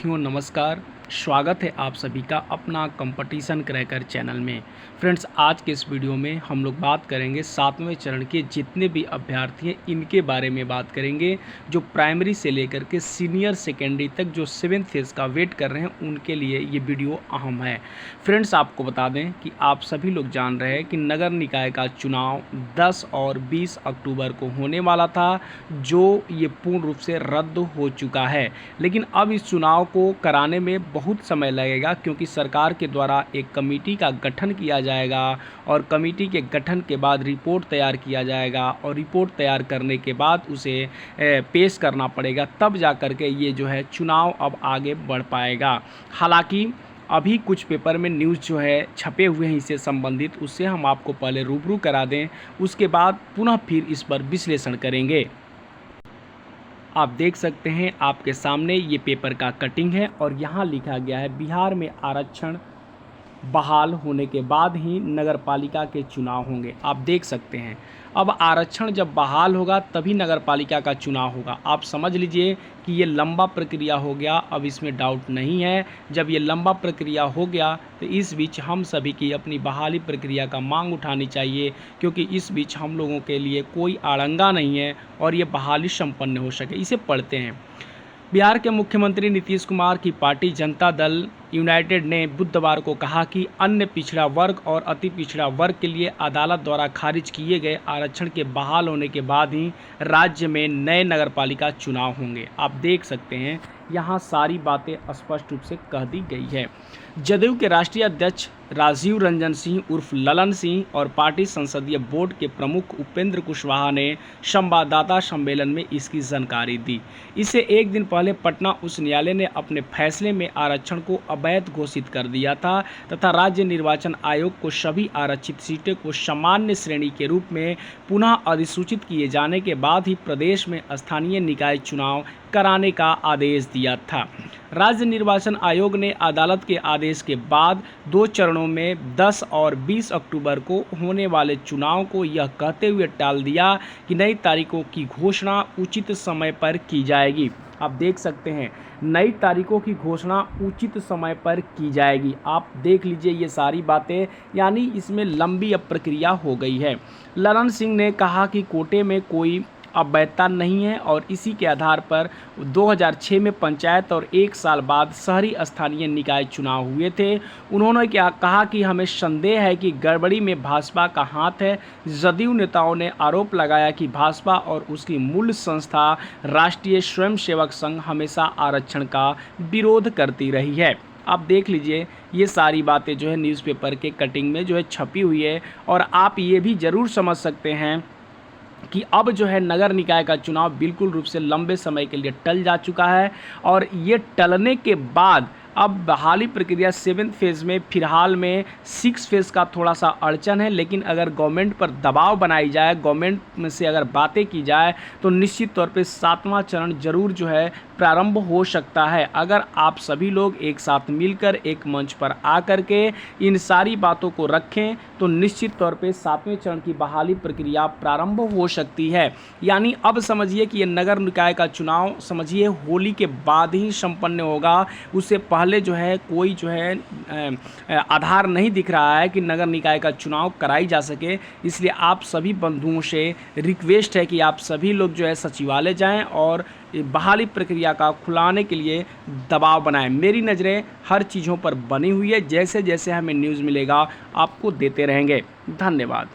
साथियों नमस्कार। स्वागत है आप सभी का अपना कंपटीशन क्रैकर चैनल में। फ्रेंड्स, आज के इस वीडियो में हम लोग बात करेंगे 7वें चरण के जितने भी अभ्यर्थी हैं इनके बारे में बात करेंगे। जो प्राइमरी से लेकर के सीनियर सेकेंडरी तक जो 7th फेज़ का वेट कर रहे हैं उनके लिए ये वीडियो अहम है। फ्रेंड्स, आपको बता दें कि आप सभी लोग जान रहे हैं कि नगर निकाय का चुनाव 10 और 20 अक्टूबर को होने वाला था, जो ये पूर्ण रूप से रद्द हो चुका है। लेकिन अब इस चुनाव को कराने में बहुत समय लगेगा, क्योंकि सरकार के द्वारा एक कमेटी का गठन किया जाएगा और कमेटी के गठन के बाद रिपोर्ट तैयार किया जाएगा और रिपोर्ट तैयार करने के बाद उसे पेश करना पड़ेगा, तब जा कर के ये जो है चुनाव अब आगे बढ़ पाएगा। हालांकि अभी कुछ पेपर में न्यूज़ जो है छपे हुए हैं इससे संबंधित, उससे हम आपको पहले रूबरू करा दें, उसके बाद पुनः फिर इस पर विश्लेषण करेंगे। आप देख सकते हैं आपके सामने ये पेपर का कटिंग है और यहाँ लिखा गया है बिहार में आरक्षण बहाल होने के बाद ही नगरपालिका के चुनाव होंगे। आप देख सकते हैं अब आरक्षण जब बहाल होगा तभी नगरपालिका का चुनाव होगा। आप समझ लीजिए कि ये लंबा प्रक्रिया हो गया, अब इसमें डाउट नहीं है। जब ये लंबा प्रक्रिया हो गया तो इस बीच हम सभी की अपनी बहाली प्रक्रिया का मांग उठानी चाहिए, क्योंकि इस बीच हम लोगों के लिए कोई आड़ंगा नहीं है और ये बहाली संपन्न हो सके। इसे पढ़ते हैं। बिहार के मुख्यमंत्री नीतीश कुमार की पार्टी जनता दल यूनाइटेड ने बुधवार को कहा कि अन्य पिछड़ा वर्ग और अति पिछड़ा वर्ग के लिए अदालत द्वारा खारिज किए गए आरक्षण के बहाल होने के बाद ही राज्य में नए नगरपालिका चुनाव होंगे। आप देख सकते हैं यहाँ सारी बातें स्पष्ट रूप से कह दी गई है। जदयू के राष्ट्रीय अध्यक्ष राजीव रंजन सिंह उर्फ ललन सिंह और पार्टी संसदीय बोर्ड के प्रमुख उपेंद्र कुशवाहा ने संवाददाता सम्मेलन में इसकी जानकारी दी। इससे एक दिन पहले पटना उच्च न्यायालय ने अपने फैसले में आरक्षण को अवैध घोषित कर दिया था तथा राज्य निर्वाचन आयोग को सभी आरक्षित सीटों को सामान्य श्रेणी के रूप में पुनः अधिसूचित किए जाने के बाद ही प्रदेश में स्थानीय निकाय चुनाव कराने का आदेश दिया था। राज्य निर्वाचन आयोग ने अदालत के आदेश के बाद 2 चरणों में 10 और 20 अक्टूबर को होने वाले चुनाव को यह कहते हुए टाल दिया कि नई तारीखों की घोषणा उचित समय पर की जाएगी। आप देख सकते हैं नई तारीखों की घोषणा उचित समय पर की जाएगी। आप देख लीजिए ये सारी बातें, यानी इसमें लंबी अब प्रक्रिया हो गई है। ललन सिंह ने कहा कि कोटे में कोई अवैधता नहीं है और इसी के आधार पर 2006 में पंचायत और 1 साल बाद शहरी स्थानीय निकाय चुनाव हुए थे। उन्होंने क्या कहा कि हमें संदेह है कि गड़बड़ी में भाजपा का हाथ है। जदयू नेताओं ने आरोप लगाया कि भाजपा और उसकी मूल संस्था राष्ट्रीय स्वयंसेवक संघ हमेशा आरक्षण का विरोध करती रही है। आप देख लीजिए ये सारी बातें जो है न्यूज़पेपर के कटिंग में जो है छपी हुई है और आप ये भी ज़रूर समझ सकते हैं कि अब जो है नगर निकाय का चुनाव बिल्कुल रूप से लंबे समय के लिए टल जा चुका है और ये टलने के बाद अब बहाली प्रक्रिया 7th फेज़ में फिलहाल में 6th फेज़ का थोड़ा सा अड़चन है। लेकिन अगर गवर्नमेंट पर दबाव बनाई जाए, गवर्नमेंट में से अगर बातें की जाए तो निश्चित तौर पे 7वां चरण जरूर जो है प्रारंभ हो सकता है। अगर आप सभी लोग एक साथ मिलकर एक मंच पर आकर के इन सारी बातों को रखें तो निश्चित तौर पे 7वें चरण की बहाली प्रक्रिया प्रारंभ हो सकती है। यानी अब समझिए कि ये नगर निकाय का चुनाव समझिए होली के बाद ही संपन्न होगा। उससे पहले जो है कोई जो है आधार नहीं दिख रहा है कि नगर निकाय का चुनाव कराई जा सके। इसलिए आप सभी बंधुओं से रिक्वेस्ट है कि आप सभी लोग जो है सचिवालय जाएं और बहाली प्रक्रिया का खुलाने के लिए दबाव बनाएं। मेरी नज़रें हर चीज़ों पर बनी हुई है, जैसे जैसे हमें न्यूज़ मिलेगा आपको देते रहेंगे। धन्यवाद।